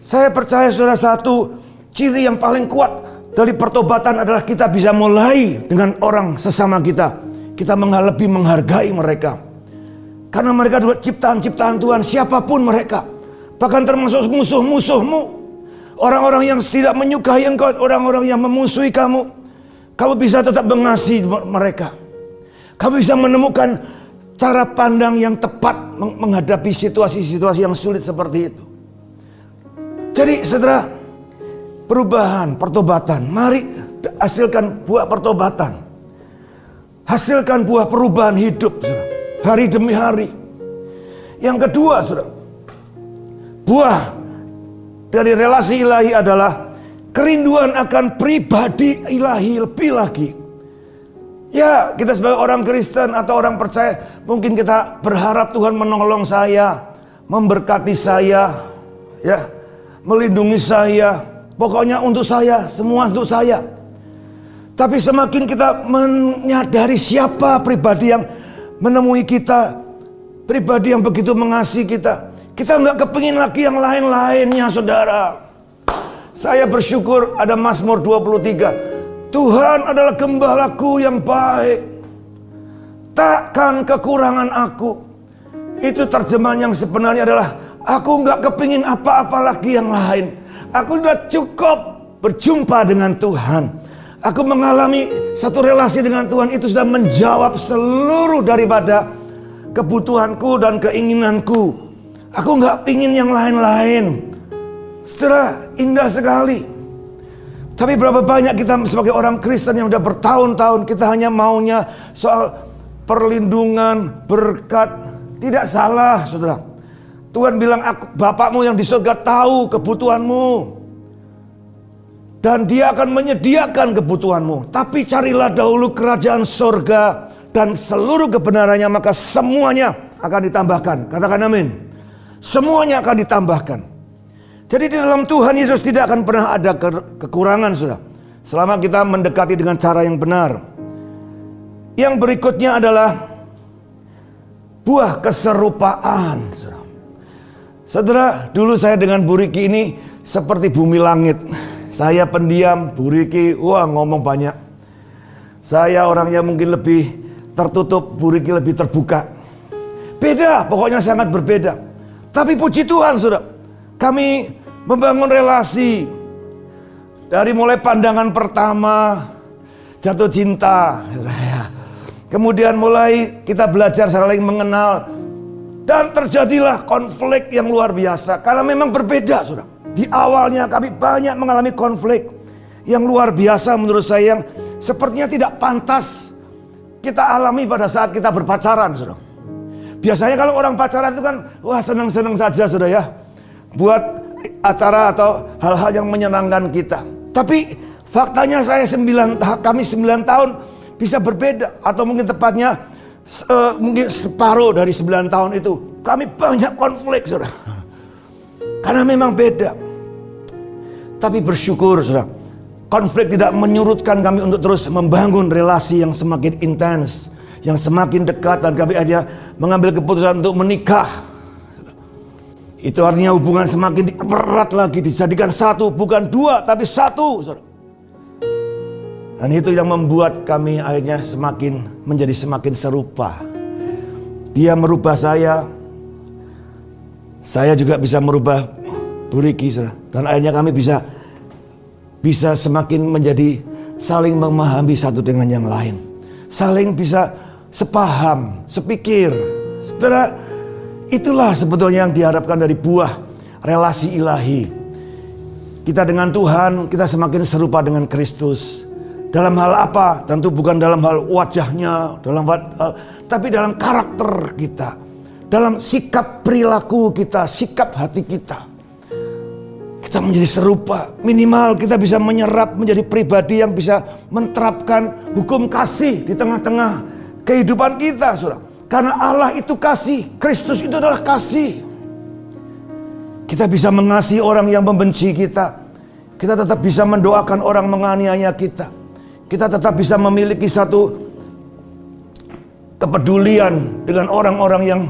Saya percaya saudara, satu ciri yang paling kuat dari pertobatan adalah kita bisa mulai dengan orang sesama kita. Kita lebih menghargai mereka. Karena mereka adalah ciptaan-ciptaan Tuhan, siapapun mereka. Bahkan termasuk musuh-musuhmu. Orang-orang yang tidak menyukai engkau, orang-orang yang memusuhi kamu. Kamu bisa tetap mengasihi mereka. Kami bisa menemukan cara pandang yang tepat menghadapi situasi-situasi yang sulit seperti itu. Jadi saudara, perubahan, pertobatan. Mari hasilkan buah pertobatan. Hasilkan buah perubahan hidup, saudara. Hari demi hari. Yang kedua, saudara, buah dari relasi ilahi adalah kerinduan akan pribadi ilahi lebih lagi. Ya, kita sebagai orang Kristen atau orang percaya, mungkin kita berharap Tuhan menolong saya, memberkati saya, ya, melindungi saya, pokoknya untuk saya, semua untuk saya. Tapi semakin kita menyadari siapa pribadi yang menemui kita, pribadi yang begitu mengasihi kita, kita nggak kepingin lagi yang lain-lainnya, saudara. Saya bersyukur ada Mazmur 23. Tuhan adalah gembalaku yang baik, takkan kekurangan aku. Itu terjemahan yang sebenarnya adalah, aku nggak kepingin apa-apa lagi yang lain. Aku sudah cukup berjumpa dengan Tuhan. Aku mengalami satu relasi dengan Tuhan, itu sudah menjawab seluruh daripada kebutuhanku dan keinginanku. Aku nggak pingin yang lain-lain. Setelah indah sekali. Tapi berapa banyak kita sebagai orang Kristen yang udah bertahun-tahun, kita hanya maunya soal perlindungan, berkat. Tidak salah, saudara. Tuhan bilang, Bapakmu yang di surga tahu kebutuhanmu, dan Dia akan menyediakan kebutuhanmu. Tapi carilah dahulu kerajaan surga dan seluruh kebenarannya, maka semuanya akan ditambahkan. Katakan amin. Semuanya akan ditambahkan. Jadi di dalam Tuhan Yesus tidak akan pernah ada kekurangan, saudara, selama kita mendekati dengan cara yang benar. Yang berikutnya adalah buah keserupaan, saudara. Saudara, dulu saya dengan Bu Riki ini seperti bumi langit. Saya pendiam, Bu Riki ngomong banyak. Saya orangnya mungkin lebih tertutup, Bu Riki lebih terbuka. Beda, pokoknya sangat berbeda. Tapi puji Tuhan, saudara, kami membangun relasi dari mulai pandangan pertama, jatuh cinta, kemudian mulai kita belajar saling mengenal, dan terjadilah konflik yang luar biasa karena memang berbeda, saudara. Di awalnya kami banyak mengalami konflik yang luar biasa menurut saya, yang sepertinya tidak pantas kita alami pada saat kita berpacaran, saudara. Biasanya kalau orang pacaran itu kan senang-senang saja, saudara, ya, buat acara atau hal-hal yang menyenangkan kita. Tapi faktanya kami 9 tahun bisa berbeda, atau mungkin tepatnya mungkin separuh dari 9 tahun itu kami banyak konflik, saudara, karena memang beda. Tapi bersyukur, saudara, konflik tidak menyurutkan kami untuk terus membangun relasi yang semakin intens, yang semakin dekat, dan kami akhirnya mengambil keputusan untuk menikah. Itu artinya hubungan semakin erat lagi, dijadikan satu, bukan dua, tapi satu, saudara. Dan itu yang membuat kami akhirnya menjadi semakin serupa. Dia merubah saya juga bisa merubah Bu Riki, saudara. Dan akhirnya kami bisa semakin menjadi saling memahami satu dengan yang lain, saling bisa sepaham, sepikir, saudara. Itulah sebetulnya yang diharapkan dari buah relasi ilahi. Kita dengan Tuhan, kita semakin serupa dengan Kristus. Dalam hal apa? Tentu bukan dalam hal wajahnya, tapi dalam karakter kita, dalam sikap perilaku kita, sikap hati kita. Kita menjadi serupa. Minimal kita bisa menyerap menjadi pribadi yang bisa menerapkan hukum kasih di tengah-tengah kehidupan kita, saudara. Karena Allah itu kasih, Kristus itu adalah kasih. Kita bisa mengasihi orang yang membenci kita. Kita tetap bisa mendoakan orang menganiaya kita. Kita tetap bisa memiliki satu kepedulian dengan orang-orang yang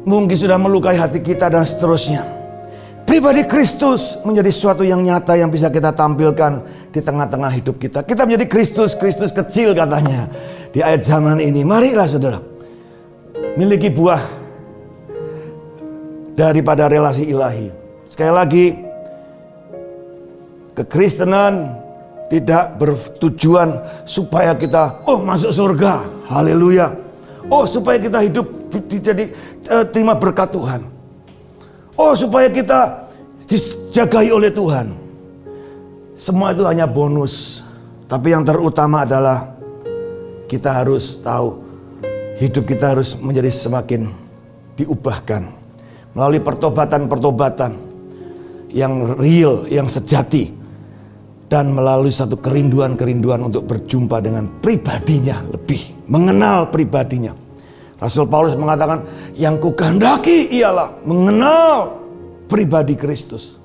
mungkin sudah melukai hati kita, dan seterusnya. Pribadi Kristus menjadi sesuatu yang nyata yang bisa kita tampilkan di tengah-tengah hidup kita. Kita menjadi Kristus kecil katanya di akhir zaman ini. Marilah, saudara, miliki buah daripada relasi ilahi. Sekali lagi, kekristenan tidak bertujuan supaya kita masuk surga. Haleluya. Oh, supaya kita hidup jadi terima berkat Tuhan. Oh, supaya kita dijagai oleh Tuhan. Semua itu hanya bonus. Tapi yang terutama adalah kita harus tahu hidup kita harus menjadi semakin diubahkan melalui pertobatan-pertobatan yang real, yang sejati, dan melalui satu kerinduan-kerinduan untuk berjumpa dengan pribadinya lebih, mengenal pribadinya. Rasul Paulus mengatakan, yang kukehendaki ialah mengenal pribadi Kristus.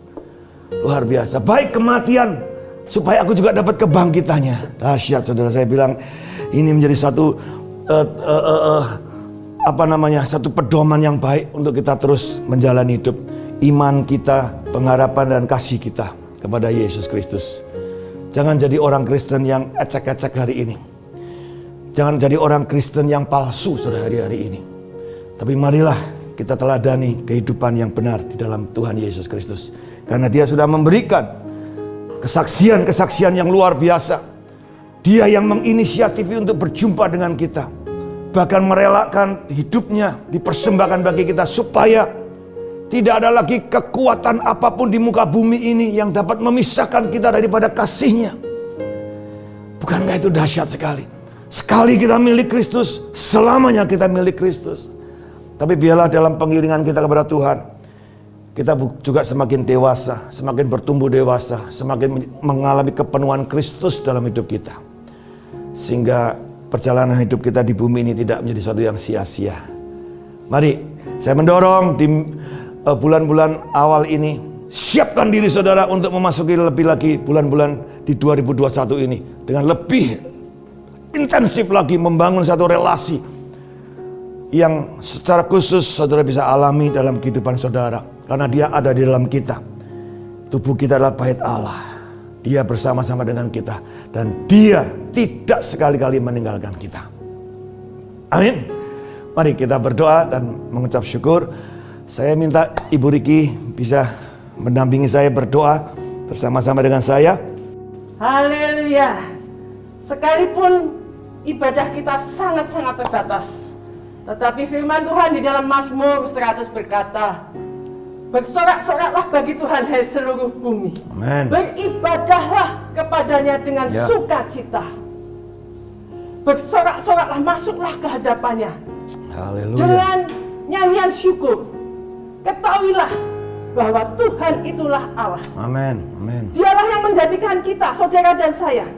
Luar biasa, baik kematian supaya aku juga dapat kebangkitannya. Dahsyat, saudara. Saya bilang ini menjadi satu satu pedoman yang baik untuk kita terus menjalani hidup iman kita, pengharapan dan kasih kita kepada Yesus Kristus. Jangan jadi orang Kristen yang ecek-ecek hari ini. Jangan jadi orang Kristen yang palsu saudara hari-hari ini. Tapi marilah kita teladani kehidupan yang benar di dalam Tuhan Yesus Kristus. Karena Dia sudah memberikan kesaksian-kesaksian yang luar biasa. Dia yang menginisiatif untuk berjumpa dengan kita. Bahkan merelakan hidupnya dipersembahkan bagi kita supaya tidak ada lagi kekuatan apapun di muka bumi ini yang dapat memisahkan kita daripada kasih-Nya. Bukankah itu dahsyat sekali? Sekali kita milik Kristus, selamanya kita milik Kristus. Tapi biarlah dalam pengiringan kita kepada Tuhan, kita juga semakin dewasa, semakin bertumbuh dewasa, semakin mengalami kepenuhan Kristus dalam hidup kita. Sehingga perjalanan hidup kita di bumi ini tidak menjadi sesuatu yang sia-sia. Mari, saya mendorong di bulan-bulan awal ini, siapkan diri saudara untuk memasuki lebih lagi bulan-bulan di 2021 ini. Dengan lebih intensif lagi membangun satu relasi yang secara khusus saudara bisa alami dalam kehidupan saudara. Karena Dia ada di dalam kita. Tubuh kita adalah bait Allah. Dia bersama-sama dengan kita. Dan Dia tidak sekali-kali meninggalkan kita. Amin. Mari kita berdoa dan mengucap syukur. Saya minta Ibu Riki bisa mendampingi saya berdoa bersama-sama dengan saya. Haleluya. Sekalipun ibadah kita sangat-sangat terbatas, tetapi firman Tuhan di dalam Mazmur 100 berkata, bersorak-soraklah bagi Tuhan hai seluruh bumi. Amen. Beribadahlah kepadanya dengan sukacita. Bersorak-soraklah, masuklah ke hadapannya. Haleluya. Dengan nyanyian syukur. Ketahuilah bahwa Tuhan itulah Allah. Amin. Amin. Dialah yang menjadikan kita, saudara dan saya,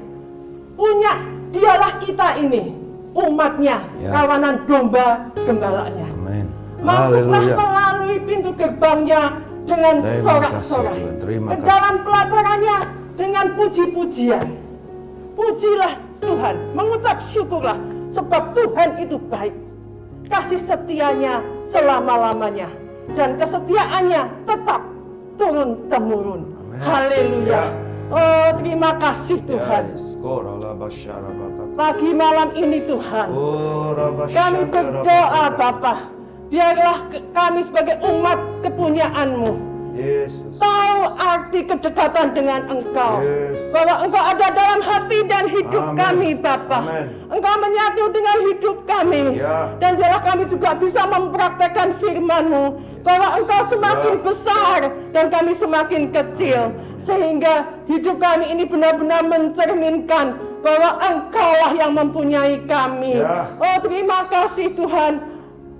dialah kita ini, umatnya, kawanan domba gembalanya. Amin. Masuklah melalui pintu gerbangnya dengan sorak-sorak. Ke dalam pelatarannya dengan puji-pujian. Pujilah Tuhan, mengucap syukurlah, sebab Tuhan itu baik. Kasih setianya selama-lamanya. Dan kesetiaannya tetap turun-temurun. Haleluya. Oh, terima kasih Tuhan. Pagi malam ini Tuhan, kami berdoa Bapa, biarlah kami sebagai umat kepunyaan-Mu tahu arti kedekatan dengan Engkau, bahwa Engkau ada dalam hati dan hidup kami Bapa. Engkau menyatu dengan hidup kami, dan biarlah kami juga bisa mempraktekkan firman-Mu, bahwa Engkau semakin besar dan kami semakin kecil, sehingga hidup kami ini benar-benar mencerminkan bahwa Engkaulah yang mempunyai kami. Oh, terima kasih Tuhan.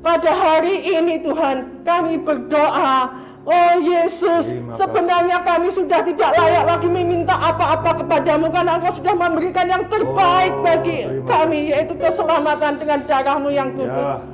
Pada hari ini Tuhan, kami berdoa, oh Yesus, sebenarnya kami sudah tidak layak lagi meminta apa-apa kepadamu, karena Engkau sudah memberikan yang terbaik bagi kami, yaitu keselamatan dengan darah-Mu yang kudus.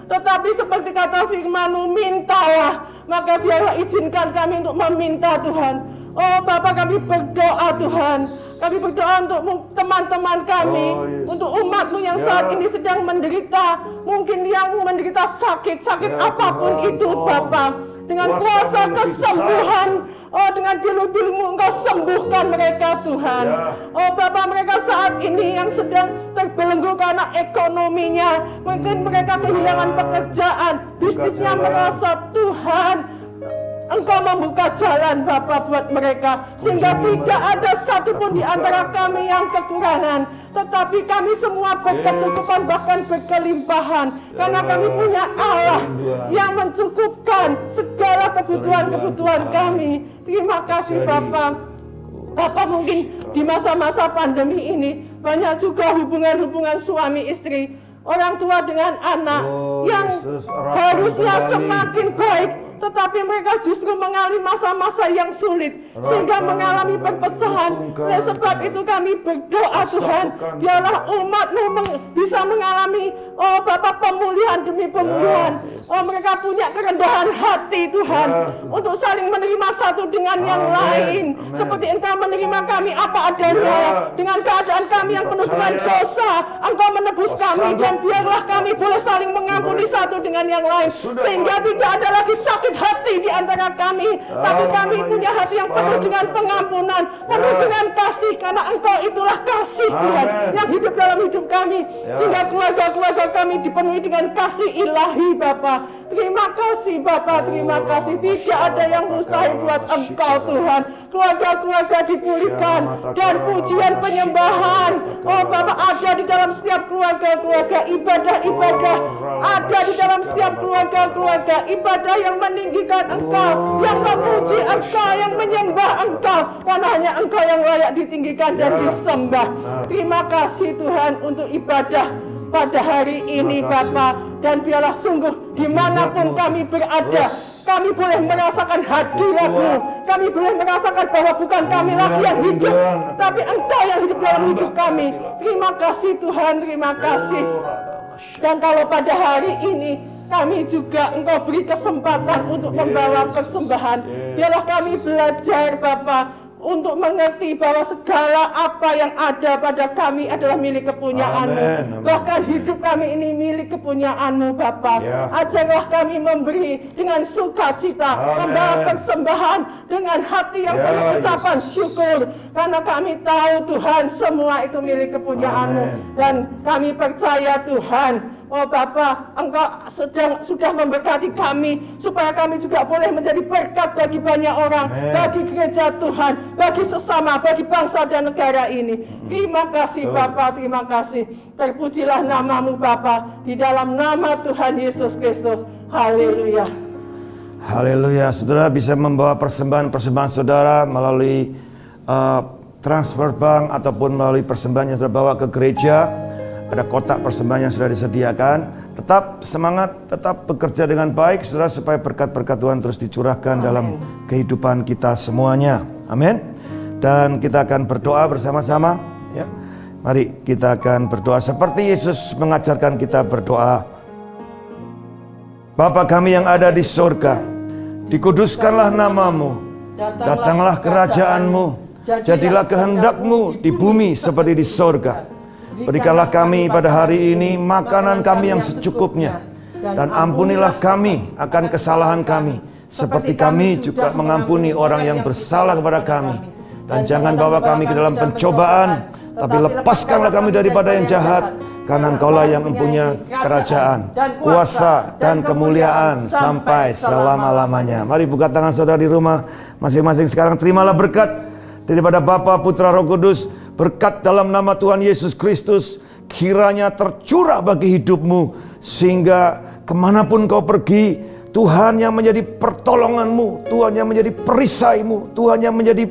Tetapi seperti kata firman-Mu, mintalah, maka biarlah izinkan kami untuk meminta Tuhan. Oh Bapak, kami berdoa Tuhan, kami berdoa untuk teman-teman kami, untuk umat-Mu yang saat ini sedang menderita, mungkin yang menderita sakit apapun itu Bapak, dengan kuasa kesembuhan, oh dengan bilu-bilu-Mu Engkau sembuhkan mereka Tuhan. Oh Bapak, mereka saat ini yang sedang terbelenggu karena ekonominya, mungkin mereka kehilangan pekerjaan, bisnisnya merasa Tuhan, Engkau membuka jalan Bapa buat mereka, sehingga tidak ada satupun di antara kami yang kekurangan, tetapi kami semua berkecukupan, bahkan berkelimpahan, karena kami punya Allah yang mencukupkan segala kebutuhan-kebutuhan kami. Terima kasih Bapa. Bapa, mungkin di masa-masa pandemi ini banyak juga hubungan-hubungan suami istri, orang tua dengan anak yang harusnya semakin baik, tetapi mereka justru mengalami masa-masa yang sulit sehingga mengalami perpecahan. Oleh sebab itu kami berdoa, Tuhan, biarlah umat-Mu bisa mengalami Bapa pemulihan demi pemulihan. Mereka punya kerendahan hati, Tuhan, untuk saling menerima satu dengan yang lain, seperti Engkau menerima kami apa adanya. Dengan keadaan kami yang penuh dengan dosa, Engkau menebus kami, dan biarlah kami boleh saling mengampuni satu dengan yang lain, sehingga tidak ada lagi sakit hati di antara kami, tapi kami punya hati yang penuh dengan pengampunan, penuh dengan kasih, karena Engkau itulah kasih, Tuhan, yang hidup dalam hidup kami, sehingga keluarga-keluarga kami dipenuhi dengan kasih ilahi, Bapa. Terima kasih Bapa, terima kasih. Tidak ada yang mustahil buat Engkau, Tuhan. Keluarga-keluarga dipulihkan, dan pujian penyembahan Bapa ada di dalam setiap keluarga-keluarga. Ibadah-ibadah ada di dalam setiap keluarga-keluarga. Ibadah yang meninggikan Engkau, yang memuji Engkau, yang menyembah Engkau, karena hanya Engkau yang layak ditinggikan dan disembah. Terima kasih Tuhan untuk ibadah pada hari ini Bapa, dan biarlah sungguh dimanapun kami berada, kami boleh merasakan hadirat-Mu, kami boleh merasakan bahwa bukan kami lagi yang hidup, tapi Engkau yang hidup dalam hidup kami. Terima kasih Tuhan, terima kasih. Dan kalau pada hari ini kami juga Engkau beri kesempatan untuk membawa persembahan, biarlah kami belajar Bapa untuk mengerti bahwa segala apa yang ada pada kami adalah milik kepunyaan-Mu. Bahkan hidup kami ini milik kepunyaan-Mu, Bapa. Ajarlah kami memberi dengan sukacita, membawa persembahan dengan hati yang penuh ucapan syukur, karena kami tahu Tuhan semua itu milik kepunyaan-Mu, dan kami percaya Tuhan, Bapa, Engkau sudah memberkati kami, supaya kami juga boleh menjadi berkat bagi banyak orang, bagi gereja Tuhan, bagi sesama, bagi bangsa dan negara ini. Terima kasih Bapa, terima kasih. Terpujilah nama-Mu Bapa, di dalam nama Tuhan Yesus Kristus. Haleluya. Haleluya. Saudara bisa membawa persembahan saudara melalui transfer bank ataupun melalui persembahan yang saudara bawa ke gereja. Ada kotak persembahan yang sudah disediakan. Tetap semangat, tetap bekerja dengan baik, saudara, supaya berkat-berkat Tuhan terus dicurahkan dalam kehidupan kita semuanya. Amin. Dan kita akan berdoa bersama-sama. Ya, mari kita akan berdoa seperti Yesus mengajarkan kita berdoa. Bapa kami yang ada di surga, dikuduskanlah nama-Mu, datanglah kerajaan-Mu, jadilah kehendak-Mu di bumi seperti di surga. Berikanlah kami pada hari ini makanan kami yang secukupnya, dan ampunilah kami akan kesalahan kami, seperti kami juga mengampuni orang yang bersalah kepada kami. Dan jangan bawa kami ke dalam pencobaan, tapi lepaskanlah kami daripada yang jahat, karena Engkaulah yang mempunyai kerajaan, kuasa, dan kemuliaan sampai selama-lamanya. Mari buka tangan saudara di rumah masing-masing sekarang. Terimalah berkat daripada Bapa, Putra, Roh Kudus. Berkat dalam nama Tuhan Yesus Kristus kiranya tercurah bagi hidupmu, sehingga kemanapun kau pergi, Tuhan yang menjadi pertolonganmu, Tuhan yang menjadi perisaimu, Tuhan yang menjadi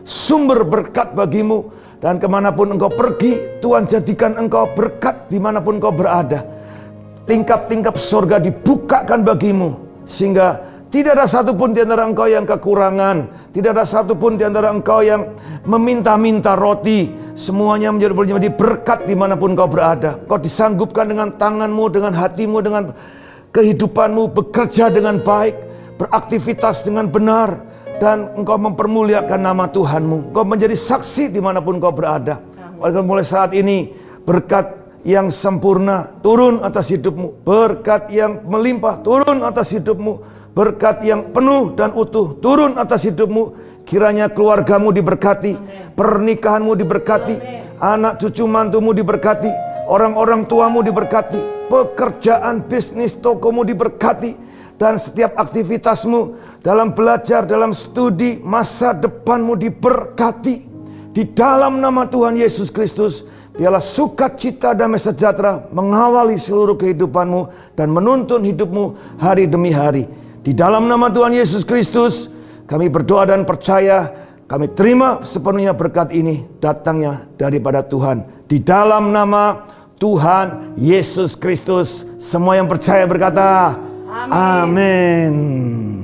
sumber berkat bagimu. Dan kemanapun engkau pergi, Tuhan jadikan engkau berkat dimanapun kau berada. Tingkap-tingkap surga dibukakan bagimu, sehingga tidak ada satupun di antara engkau yang kekurangan. Tidak ada satupun di antara engkau yang meminta-minta roti. Semuanya menjadi berkat dimanapun kau berada. Kau disanggupkan dengan tanganmu, dengan hatimu, dengan kehidupanmu, bekerja dengan baik, beraktivitas dengan benar, dan engkau mempermuliakan nama Tuhanmu. Engkau menjadi saksi dimanapun kau berada. Oleh mulai saat ini, berkat yang sempurna turun atas hidupmu. Berkat yang melimpah turun atas hidupmu. Berkat yang penuh dan utuh turun atas hidupmu. Kiranya keluargamu diberkati, pernikahanmu diberkati, anak cucu mantumu diberkati, orang-orang tuamu diberkati, pekerjaan bisnis tokomu diberkati, dan setiap aktivitasmu, dalam belajar, dalam studi, masa depanmu diberkati. Di dalam nama Tuhan Yesus Kristus, biarlah sukacita damai sejahtera mengawali seluruh kehidupanmu dan menuntun hidupmu hari demi hari. Di dalam nama Tuhan Yesus Kristus, kami berdoa dan percaya, kami terima sepenuhnya berkat ini datangnya daripada Tuhan. Di dalam nama Tuhan Yesus Kristus, semua yang percaya berkata, amin.